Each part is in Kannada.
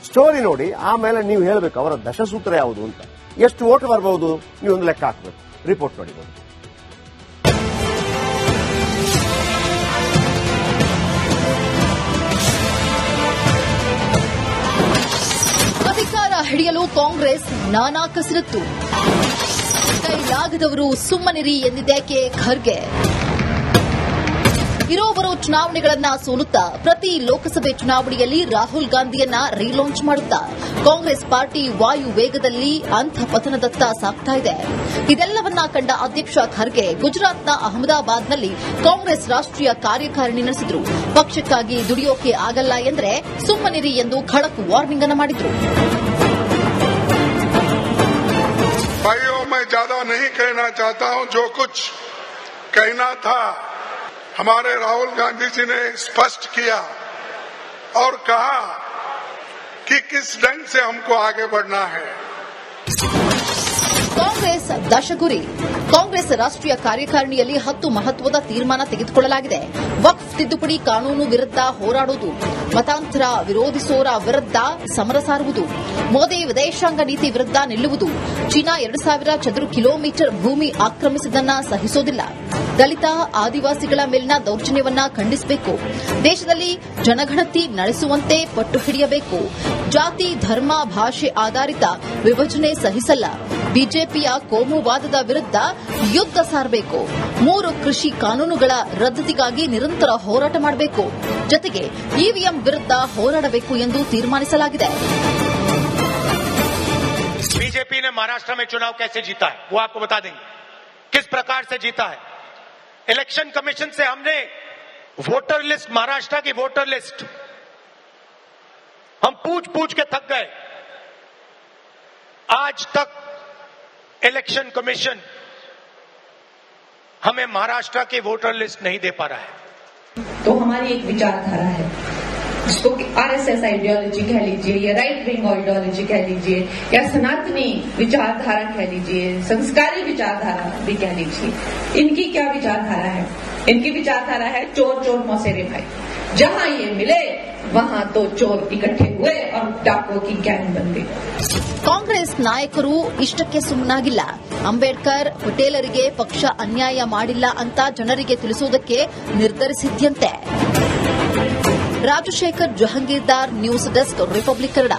ಸ್ಟೋರಿ ನೋಡಿ ಆಮೇಲೆ ನೀವು ಹೇಳಬೇಕು ಅವರ ದಶಸೂತ್ರ ಯಾವುದು ಅಂತ. ಎಷ್ಟು ಓಟ್ ಬರಬಹುದು ನೀವು ಒಂದು ಲೆಕ್ಕ ಹಾಕಬೇಕು. ರಿಪೋರ್ಟ್ ನೋಡಿ. ಅಧಿಕಾರ ಹಿಡಿಯಲು ಕಾಂಗ್ರೆಸ್ ನಾನಾ ಕಸರತ್ತು. ಕೈಲಾಗದವರು ಸುಮ್ಮನಿರಿ ಎಂದಿದ್ದೇಕೆ ಖರ್ಗೆ. ಇರೋಬರೋ ಚುನಾವಣೆಗಳನ್ನ ಸೋಲುತ್ತಾ ಪ್ರತಿ ಲೋಕಸಭೆ ಚುನಾವಣೆಯಲ್ಲಿ ರಾಹುಲ್ ಗಾಂಧಿಯನ್ನ ರೀಲಾಂಚ್ ಮಾಡುತ್ತಾ ಕಾಂಗ್ರೆಸ್ ಪಾರ್ಟಿ ವಾಯು ವೇಗದಲ್ಲಿ ಪತನದತ್ತ ಸಾಗ್ತಾ ಇದೆ. ಇದೆಲ್ಲವನ್ನ ಕಂಡ ಅಧ್ಯಕ್ಷ ಖರ್ಗೆ ಗುಜರಾತ್ನ ಅಹಮದಾಬಾದ್ನಲ್ಲಿ ಕಾಂಗ್ರೆಸ್ ರಾಷ್ಟ್ರೀಯ ಕಾರ್ಯಕಾರಿಣಿ ನಡೆಸಿದ್ರು. ಪಕ್ಷಕ್ಕಾಗಿ ದುಡಿಯೋಕೆ ಆಗಲ್ಲ ಎಂದ್ರೆ ಸುಮ್ಮನಿರಿ ಎಂದು ಖಡಕ್ ವಾರ್ನಿಂಗ್ ಅನ್ನು ಮಾಡಿದ್ರು. भाइयों, मैं ज्यादा नहीं कहना चाहता हूं. जो कुछ कहना था हमारे राहुल गांधी जी ने स्पष्ट किया और कहा कि किस ढंग से हमको आगे बढ़ना है. ಕಾಂಗ್ರೆಸ್ ದಶಗುರಿ. ಕಾಂಗ್ರೆಸ್ ರಾಷ್ಟ್ರೀಯ ಕಾರ್ಯಕಾರಿಣಿಯಲ್ಲಿ 10 ಮಹತ್ವದ ತೀರ್ಮಾನ ತೆಗೆದುಕೊಳ್ಳಲಾಗಿದೆ. ವಕ್ಫ್ ತಿದ್ದುಪಡಿ ಕಾನೂನು ವಿರುದ್ಧ ಹೋರಾಡುವುದು, ಮತಾಂತರ ವಿರೋಧಿಸೋರ ವಿರುದ್ಧ ಸಮರ ಸಾರುವುದು, ಮೋದಿ ವಿದೇಶಾಂಗ ನೀತಿ ವಿರುದ್ಧ ನಿಲ್ಲುವುದು, ಚೀನಾ 2000 ಚದುರ ಕಿಲೋಮೀಟರ್ ಭೂಮಿ ಆಕ್ರಮಿಸಿದ್ದನ್ನ ಸಹಿಸೋದಿಲ್ಲ, ದಲಿತ ಆದಿವಾಸಿಗಳ ಮೇಲಿನ ದೌರ್ಜನ್ಯವನ್ನ ಖಂಡಿಸಬೇಕು, ದೇಶದಲ್ಲಿ ಜನಗಣತಿ ನಡೆಸುವಂತೆ ಪಟ್ಟು ಹಿಡಿಯಬೇಕು, ಜಾತಿ ಧರ್ಮ ಭಾಷೆ ಆಧಾರಿತ ವಿಭಜನೆ ಸಹಿಸಲ್ಲ, ಬಿಜೆಪಿಯ ಕೋಮುವಾದದ ವಿರುದ್ಧ ಯುದ್ಧ ಸಾರಬೇಕು, 3 ಕೃಷಿ ಕಾನೂನುಗಳ ರದ್ದತಿಗಾಗಿ ನಿರಂತರ ಹೋರಾಟ ಮಾಡಬೇಕು, ಜೊತೆಗೆ ಇವಿಎಂ ವಿರುದ್ಧ ಹೋರಾಡಬೇಕು ಎಂದು ತೀರ್ಮಾನಿಸಲಾಗಿದೆ. बीजेपी ने महाराष्ट्र में चुनाव कैसे जीता है वो आपको बता देंगे. किस प्रकार से जीता है. इलेक्शन कमीशन से हमने वोटर लिस्ट, महाराष्ट्र की वोटर लिस्ट हम पूछ के थक गए. आज तक इलेक्शन कमीशन हमें महाराष्ट्र की वोटर लिस्ट नहीं दे पा रहा है. तो हमारी एक विचारधारा है जिसको आरएसएस आइडियोलॉजी कह लीजिए या राइट विंग आइडियोलॉजी कह लीजिए या सनातनी विचारधारा कह लीजिए, संस्कारी विचारधारा भी कह लीजिए. इनकी क्या विचारधारा है? इनकी विचारधारा है चोर चोर मौसेरे भाई. जहां ये मिले वहां तो चोर इकट्ठे हुए और डाकुओं की गैंग बन गई. ಕಾಂಗ್ರೆಸ್ ನಾಯಕರು ಇಷ್ಟಕ್ಕೆ ಸುಮ್ಮನಾಗಿಲ್ಲ. ಅಂಬೇಡ್ಕರ್ ಪಟೇಲರಿಗೆ ಪಕ್ಷ ಅನ್ಯಾಯ ಮಾಡಿಲ್ಲ ಅಂತ ಜನರಿಗೆ ತಿಳಿಸುವುದಕ್ಕೆ ನಿರ್ಧರಿಸಿದ್ಯಂತೆ. Rajashekhar Jahangirdar, news desk, Republic Kannada.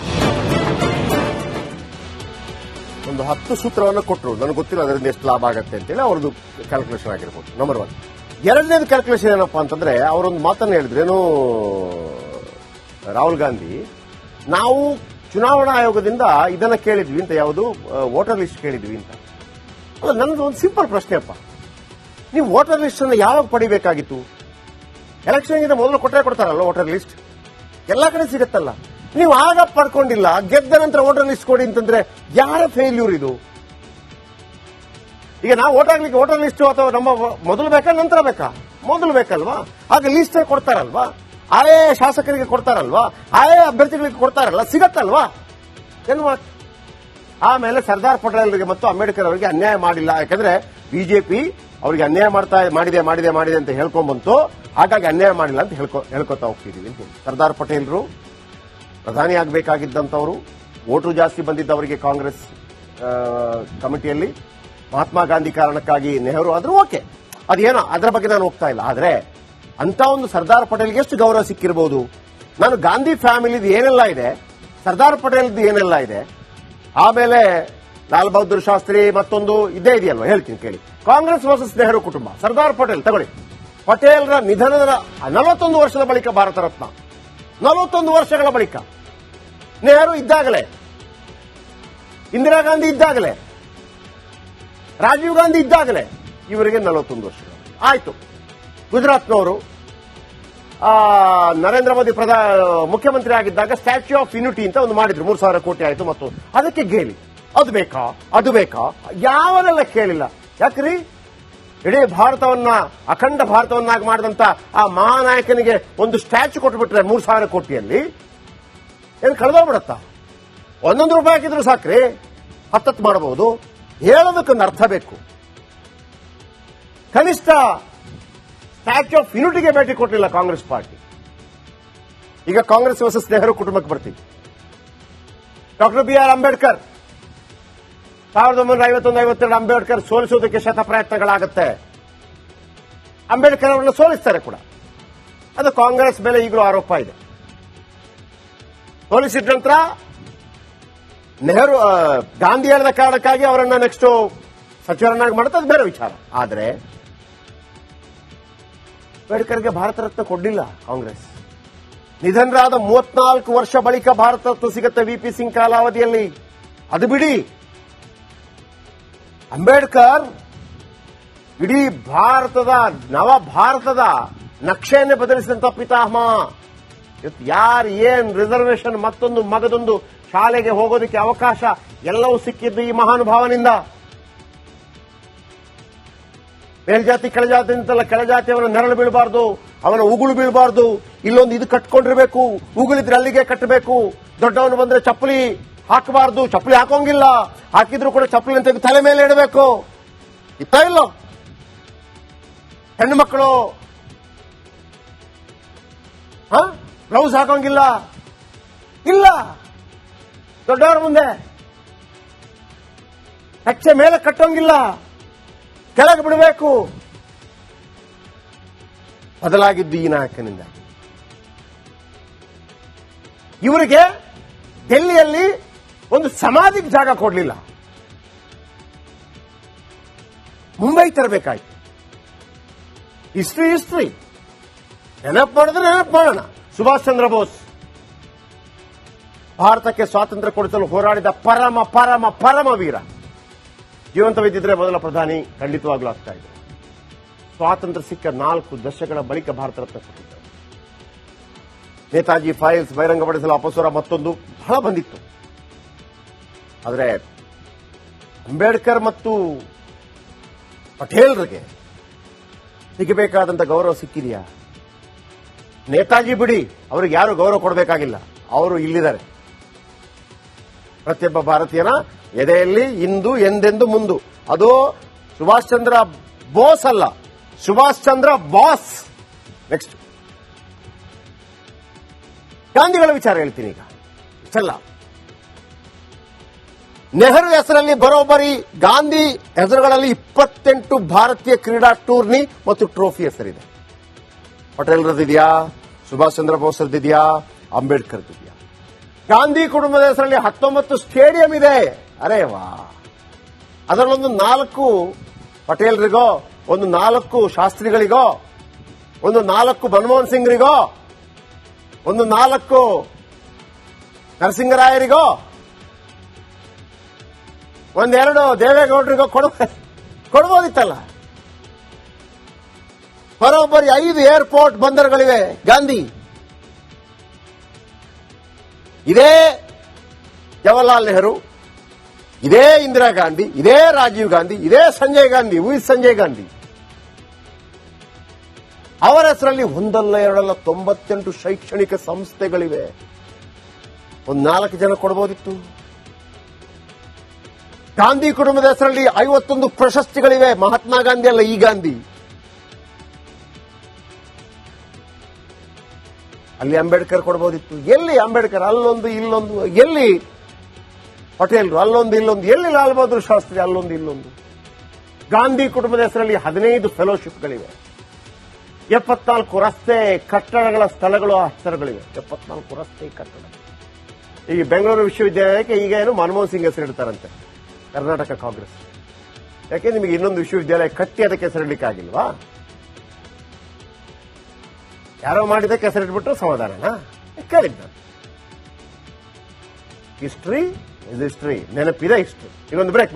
ಒಂದು 10 ಸೂತ್ರವನ್ನು ಕೊಟ್ಟರು. ನನಗೆ ಗೊತ್ತಿಲ್ಲ ಅದರಿಂದ ಎಷ್ಟು ಲಾಭ ಆಗುತ್ತೆ ಅಂತೇಳಿ ಅವ್ರದ್ದು ಕ್ಯಾಲ್ಕುಲೇಷನ್ ಆಗಿರ್ಬೋದು. ನಂಬರ್ 1. ಎರಡನೇದು ಕ್ಯಾಲ್ಕುಲೇಷನ್ ಏನಪ್ಪಾ ಅಂತಂದ್ರೆ ಅವರೊಂದು ಮಾತನ್ನು ಹೇಳಿದ್ರೇನು ರಾಹುಲ್ ಗಾಂಧಿ, ನಾವು ಚುನಾವಣಾ ಆಯೋಗದಿಂದ ಇದನ್ನ ಕೇಳಿದ್ವಿ ಅಂತ, ಯಾವುದು ವೋಟರ್ ಲಿಸ್ಟ್ ಕೇಳಿದ್ವಿ ಅಂತ. ಅಲ್ಲ, ನನ್ನದು ಒಂದು ಸಿಂಪಲ್ ಪ್ರಶ್ನೆಯಪ್ಪ, ನೀವು ವೋಟರ್ ಲಿಸ್ಟ್ ಅನ್ನು ಯಾವಾಗ ಪಡಿಬೇಕಾಗಿತ್ತು? ಎಲೆಕ್ಷನ್ಗಿಂತ ಮೊದಲು ಕೊಡ್ತಾರಲ್ಲ ವೋಟರ್ ಲಿಸ್ಟ್, ಎಲ್ಲಾ ಕಡೆ ಸಿಗತ್ತಲ್ಲ. ನೀವು ಆಗ ಪಡ್ಕೊಂಡಿಲ್ಲ, ಗೆದ್ದ ನಂತರ ವೋಟರ್ ಲಿಸ್ಟ್ ಕೊಡಿ ಅಂತಂದ್ರೆ ಯಾರ ಫೇಲ್ಯೂರ್ ಇದು? ಈಗ ನಾವು ವೋಟ್ ಆಗ್ಲಿಕ್ಕೆ ವೋಟರ್ ಲಿಸ್ಟ್ ಅಥವಾ ನಮ್ಮ ಮೊದಲು ಬೇಕಾ ನಂತರ ಬೇಕಾ? ಮೊದಲು ಬೇಕಲ್ವಾ? ಆಗ ಲಿಸ್ಟ್ ಕೊಡ್ತಾರಲ್ವಾ, ಆಯೇ ಶಾಸಕರಿಗೆ ಕೊಡ್ತಾರಲ್ವಾ, ಆಯೇ ಅಭ್ಯರ್ಥಿಗಳಿಗೆ ಕೊಡ್ತಾರಲ್ಲ, ಸಿಗತ್ತಲ್ವಾ? ಆಮೇಲೆ ಸರ್ದಾರ್ ಪಟೇಲರಿಗೆ ಮತ್ತು ಅಂಬೇಡ್ಕರ್ ಅವರಿಗೆ ಅನ್ಯಾಯ ಮಾಡಿಲ್ಲ, ಯಾಕಂದ್ರೆ ಬಿಜೆಪಿ ಅವರಿಗೆ ಅನ್ಯಾಯ ಮಾಡಿದೆ ಅಂತ ಹೇಳ್ಕೊಂಡ್ಬಂತು, ಹಾಗಾಗಿ ಅನ್ಯಾಯ ಮಾಡಿಲ್ಲ ಅಂತ ಹೇಳ್ಕೊತಾ ಹೋಗ್ತಿದೀವಿ ಅಂತ. ಸರ್ದಾರ್ ಪಟೇಲರು ಪ್ರಧಾನಿ ಆಗಬೇಕಾಗಿದ್ದಂಥವರು, ವೋಟು ಜಾಸ್ತಿ ಬಂದಿದ್ದವರಿಗೆ ಕಾಂಗ್ರೆಸ್ ಕಮಿಟಿಯಲ್ಲಿ, ಮಹಾತ್ಮ ಗಾಂಧಿ ಕಾರಣಕ್ಕಾಗಿ ನೆಹರು ಆದ್ರೂ ಓಕೆ, ಅದೇನೋ ಅದರ ಬಗ್ಗೆ ನಾನು ಹೋಗ್ತಾ ಇಲ್ಲ. ಆದ್ರೆ ಅಂತ ಒಂದು ಸರ್ದಾರ್ ಪಟೇಲ್ಗೆ ಎಷ್ಟು ಗೌರವ ಸಿಕ್ಕಿರಬಹುದು? ನಾನು ಗಾಂಧಿ ಫ್ಯಾಮಿಲಿದು ಏನೆಲ್ಲ ಇದೆ, ಸರ್ದಾರ್ ಪಟೇಲ್ದು ಏನೆಲ್ಲ ಇದೆ, ಆಮೇಲೆ ಲಾಲ್ ಬಹದ್ದೂರ್ ಶಾಸ್ತ್ರಿ ಮತ್ತೊಂದು ಇದೇ ಇದೆಯಲ್ವಾ, ಹೇಳ್ತೀನಿ ಕೇಳಿ. ಕಾಂಗ್ರೆಸ್ ವರ್ಸಸ್ ನೆಹರು ಕುಟುಂಬ, ಸರ್ದಾರ್ ಪಟೇಲ್ ತಗೊಳ್ಳಿ. ಪಟೇಲ್ರ ನಿಧನದ 41 ವರ್ಷದ ಬಳಿಕ ಭಾರತ ರತ್ನ, 41 ವರ್ಷಗಳ ಬಳಿಕ. ನೆಹರು ಇದ್ದಾಗಲೇ, ಇಂದಿರಾ ಗಾಂಧಿ ಇದ್ದಾಗಲೇ, ರಾಜೀವ್ ಗಾಂಧಿ ಇದ್ದಾಗಲೇ, ಇವರಿಗೆ 41 ವರ್ಷಗಳು ಆಯ್ತು. ಗುಜರಾತ್ನವರು ನರೇಂದ್ರ ಮೋದಿ ಮುಖ್ಯಮಂತ್ರಿ ಆಗಿದ್ದಾಗ ಸ್ಟ್ಯಾಚ್ಯೂ ಆಫ್ ಯೂನಿಟಿ ಅಂತ ಒಂದು ಮಾಡಿದ್ರು, 3,000 ಕೋಟಿ ಆಯ್ತು. ಮತ್ತು ಅದಕ್ಕೆ ಗೇಲಿ, ಅದು ಬೇಕಾ ಯಾವನೆಲ್ಲ ಕೇಳಿಲ್ಲ. ಯಾಕ್ರಿ, ಇಡೀ ಭಾರತವನ್ನ ಅಖಂಡ ಭಾರತವನ್ನಾಗಿ ಮಾಡಿದಂತ ಆ ಮಹಾನಾಯಕನಿಗೆ ಒಂದು ಸ್ಟ್ಯಾಚ್ಯೂ ಕೊಟ್ಟುಬಿಟ್ರೆ 3,000 ಕೋಟಿಯಲ್ಲಿ ಏನು ಕಳೆದೋಗ್ಬಿಡತ್ತಾ? 1 ರೂಪಾಯಿ ಹಾಕಿದ್ರು ಸಾಕ್ರಿ, 10 ಮಾಡಬಹುದು. ಹೇಳೋದಕ್ಕೊಂದು ಅರ್ಥ ಬೇಕು. ಕನಿಷ್ಠ ಸ್ಟ್ಯಾಚ್ಯೂ ಆಫ್ ಯೂನಿಟಿಗೆ ಭೇಟಿ ಕೊಟ್ಟಿಲ್ಲ ಕಾಂಗ್ರೆಸ್ ಪಾರ್ಟಿ. ಈಗ ಕಾಂಗ್ರೆಸ್ ವರ್ಸಸ್ ನೆಹರು ಕುಟುಂಬಕ್ಕೆ ಬರ್ತೀವಿ. ಡಾಕ್ಟರ್ BR ಅಂಬೇಡ್ಕರ್ 1951-52 ಅಂಬೇಡ್ಕರ್ ಸೋಲಿಸುವುದಕ್ಕೆ ಶತ ಪ್ರಯತ್ನಗಳಾಗುತ್ತೆ. ಅಂಬೇಡ್ಕರ್ ಅವರನ್ನು ಸೋಲಿಸ್ತಾರೆ ಕೂಡ. ಅದು ಕಾಂಗ್ರೆಸ್ ಮೇಲೆ ಈಗಲೂ ಆರೋಪ ಇದೆ. ಸೋಲಿಸಿದ ನಂತರ ನೆಹರು ಗಾಂಧಿ ಹೇಳಿದ ಕಾರಣಕ್ಕಾಗಿ ಅವರನ್ನ ನೆಕ್ಸ್ಟ್ ಸಚಿವರನ್ನಾಗಿ ಮಾಡುತ್ತದೆ ಬೇರೆ ವಿಚಾರ. ಆದರೆ ಅಂಬೇಡ್ಕರ್ಗೆ ಭಾರತ ರತ್ನ ಕೊಡಲಿಲ್ಲ ಕಾಂಗ್ರೆಸ್. ನಿಧನರಾದ 34 ವರ್ಷ ಬಳಿಕ ಭಾರತ ರತ್ನ ಸಿಗುತ್ತೆ VP ಸಿಂಗ್ ಕಾಲಾವಧಿಯಲ್ಲಿ. ಅದು ಬಿಡಿ, ಅಂಬೇಡ್ಕರ್ ಇಡೀ ಭಾರತದ ನವ ಭಾರತದ ನಕ್ಷೆಯನ್ನೇ ಬದಲಿಸಿದಂತ ಪಿತಾಮಹ. ಇವತ್ತು ಯಾರು ಏನ್ ರಿಸರ್ವೇಶನ್ ಮತ್ತೊಂದು ಮಗದೊಂದು ಶಾಲೆಗೆ ಹೋಗೋದಕ್ಕೆ ಅವಕಾಶ ಎಲ್ಲವೂ ಸಿಕ್ಕಿದ್ದು ಈ ಮಹಾನುಭಾವನಿಂದ. ಮೇಲ್ಜಾತಿ ಕೆಳಜಾತಿ ಅಂತಲ್ಲ, ಕೆಳಜಾತಿಯವನ ನೆರಳು ಬೀಳಬಾರ್ದು, ಅವನ ಉಗುಳು ಬೀಳಬಾರ್ದು. ಇಲ್ಲೊಂದು ಇದು ಕಟ್ಕೊಂಡಿರ್ಬೇಕು, ಉಗುಳಿದ್ರೆ ಅಲ್ಲಿಗೆ ಕಟ್ಟಬೇಕು. ದೊಡ್ಡವನು ಬಂದ್ರೆ ಚಪ್ಪಲಿ ಹಾಕಬಾರ್ದು, ಚಪ್ಪಲಿ ಹಾಕೋಂಗಿಲ್ಲ, ಹಾಕಿದ್ರು ಕೂಡ ಚಪ್ಪಲಿ ಅಂತ ತಲೆ ಮೇಲೆ ಇಡಬೇಕು. ಇತ್ತ ಇಲ್ಲೋ ಹೆಣ್ಣು ಮಕ್ಕಳು ಬ್ಲೌಸ್ ಹಾಕೋಂಗಿಲ್ಲ, ಇಲ್ಲ. ದೊಡ್ಡವರ ಮುಂದೆ ಕಚ್ಚೆ ಮೇಲೆ ಕಟ್ಟೋಂಗಿಲ್ಲ, ಕೆಳಗೆ ಬಿಡಬೇಕು. ಬದಲಾಗಿದ್ದು ಈ ನಾಯಕನಿಂದ. ಇವರಿಗೆ ಡೆಲ್ಲಿಯಲ್ಲಿ ಒಂದು ಸಮಾಧಿಗೆ ಜಾಗ ಕೊಡಲಿಲ್ಲ, ಮುಂಬೈ ತರಬೇಕಾಯ್ತು. ಹಿಸ್ಟ್ರಿ ನೆನಪು ಮಾಡಿದ್ರೆ ನೆನಪು ಮಾಡೋಣ. ಸುಭಾಷ್ ಚಂದ್ರ ಬೋಸ್ ಭಾರತಕ್ಕೆ ಸ್ವಾತಂತ್ರ್ಯ ಕೊಡಿಸಲು ಹೋರಾಡಿದ ಪರಮ ಪರಮ ಪರಮ ವೀರ. ಜೀವಂತವಿದ್ದಿದ್ರೆ ಮೊದಲ ಪ್ರಧಾನಿ ಖಂಡಿತವಾಗ್ಲೂ ಆಗ್ತಾ ಇದ್ರು. ಸ್ವಾತಂತ್ರ್ಯ ಸಿಕ್ಕ 4 ದಶಕಗಳ ಬಳಿಕ ಭಾರತ ರತ್ನ ಕೊಟ್ಟಿದ್ದರು. ನೇತಾಜಿ ಫೈಲ್ಸ್ ಬಹಿರಂಗಪಡಿಸಲು ಅಪಸ್ವರ ಮತ್ತೊಂದು ಬಹಳ ಬಂದಿತ್ತು. ಆದರೆ ಅಂಬೇಡ್ಕರ್ ಮತ್ತು ಪಟೇಲ್ರಿಗೆ ಸಿಗಬೇಕಾದಂತ ಗೌರವ ಸಿಕ್ಕಿದೆಯಾ? ನೇತಾಜಿ ಬಿಡಿ, ಅವರಿಗೆ ಯಾರು ಗೌರವ ಕೊಡಬೇಕಾಗಿಲ್ಲ, ಅವರು ಇಲ್ಲಿದ್ದಾರೆ. ಪ್ರತಿಯೊಬ್ಬ ಭಾರತೀಯನ ಎದೆಯಲ್ಲಿ ಇಂದು ಎಂದೆಂದು ಮುಂದು. ಅದು ಸುಭಾಷ್ ಚಂದ್ರ ಬೋಸ್ ಅಲ್ಲ, ಸುಭಾಷ್ ಚಂದ್ರ ಬಾಸ್. ನೆಕ್ಸ್ಟ್ ಗಾಂಧಿಗಳ ವಿಚಾರ ಹೇಳ್ತೀನಿ ಈಗ. ಇಷ್ಟಲ್ಲ, ನೆಹರು ಹೆಸರಲ್ಲಿ ಬರೋಬ್ಬರಿ ಗಾಂಧಿ ಹೆಸರುಗಳಲ್ಲಿ 28 ಭಾರತೀಯ ಕ್ರೀಡಾ ಟೂರ್ನಿ ಮತ್ತು ಟ್ರೋಫಿ ಹೆಸರಿದೆ. ಪಟೇಲ್ರದಿದೆಯಾ, ಸುಭಾಷ್ ಚಂದ್ರ ಬೋಸ್ರದಿದೆಯಾ, ಅಂಬೇಡ್ಕರ್ದಿದೆಯಾ? ಗಾಂಧಿ ಕುಟುಂಬದ ಹೆಸರಲ್ಲಿ 19 ಸ್ಟೇಡಿಯಂ ಇದೆ. ಅರೇ ವಾ! ಅದರಲ್ಲೊಂದು 4 ಪಟೇಲ್ರಿಗೋ, ಒಂದು 4 ಶಾಸ್ತ್ರಿಗಳಿಗೋ, ಒಂದು 4 ಮನಮೋಹನ್ ಸಿಂಗ್ರಿಗೋ, ಒಂದು 4 ನರಸಿಂಗರಾಯರಿಗೋ, ಒಂದೆರಡು ದೇವೇಗೌಡರಿಗೋ ಕೊಡ್ಬೋದಿತ್ತಲ್ಲ. ಬರೋಬ್ಬರಿ 5 ಏರ್ಪೋರ್ಟ್ ಬಂದರುಗಳಿವೆ ಗಾಂಧಿ. ಇದೇ ಜವಾಹರ್ಲಾಲ್ ನೆಹರು, ಇದೇ ಇಂದಿರಾ ಗಾಂಧಿ, ಇದೇ ರಾಜೀವ್ ಗಾಂಧಿ, ಇದೇ ಸಂಜಯ್ ಗಾಂಧಿ. ಸಂಜಯ್ ಗಾಂಧಿ ಅವರ ಹೆಸರಲ್ಲಿ ಒಂದಲ್ಲ ಎರಡಲ್ಲ 98 ಶೈಕ್ಷಣಿಕ ಸಂಸ್ಥೆಗಳಿವೆ. ಒಂದು 4 ಜನ ಕೊಡಬಹುದಿತ್ತು. ಗಾಂಧಿ ಕುಟುಂಬದ ಹೆಸರಲ್ಲಿ 51 ಪ್ರಶಸ್ತಿಗಳಿವೆ. ಮಹಾತ್ಮ ಗಾಂಧಿ ಅಲ್ಲ, ಈ ಗಾಂಧಿ. ಅಲ್ಲಿ ಅಂಬೇಡ್ಕರ್ ಕೊಡಬಹುದಿತ್ತು. ಎಲ್ಲಿ ಅಂಬೇಡ್ಕರ್? ಅಲ್ಲೊಂದು ಇಲ್ಲೊಂದು. ಎಲ್ಲಿ ಪಟೇಲ್ರು? ಅಲ್ಲೊಂದು ಇಲ್ಲೊಂದು. ಎಲ್ಲಿ ಲಾಲ್ ಬಹದ್ದೂರ್ ಶಾಸ್ತ್ರಿ? ಅಲ್ಲೊಂದು ಇಲ್ಲೊಂದು. ಗಾಂಧಿ ಕುಟುಂಬದ ಹೆಸರಲ್ಲಿ 15 ಫೆಲೋಶಿಪ್ಗಳಿವೆ. 74 ರಸ್ತೆ ಕಟ್ಟಡಗಳ ಸ್ಥಳಗಳು ಹೆಸರುಗಳಿವೆ. 74 ರಸ್ತೆ ಕಟ್ಟಡ. ಈ ಬೆಂಗಳೂರು ವಿಶ್ವವಿದ್ಯಾಲಯಕ್ಕೆ ಈಗ ಏನು ಮನಮೋಹನ್ ಸಿಂಗ್ ಹೆಸರು ಇಡ್ತಾರಂತೆ ಕರ್ನಾಟಕ ಕಾಂಗ್ರೆಸ್. ಯಾಕೆ ನಿಮಗೆ ಇನ್ನೊಂದು ವಿಶ್ವವಿದ್ಯಾಲಯ ಕಟ್ಟಿ ಅದಕ್ಕೆ ಹೆಸರಿಡ್ಲಿಕ್ಕೆ ಆಗಿಲ್ವಾ? ಯಾರೋ ಮಾಡಿದಕ್ಕೆ ಹೆಸರಿಟ್ಬಿಟ್ರು ಸಮಾಧಾನನಾ? ಕೇಳಿದ್ದ. History is history. ನೆನಪಿದೆ ಹಿಸ್ಟ್ರಿ. ಈಗ ಒಂದು ಬ್ರೇಕ್.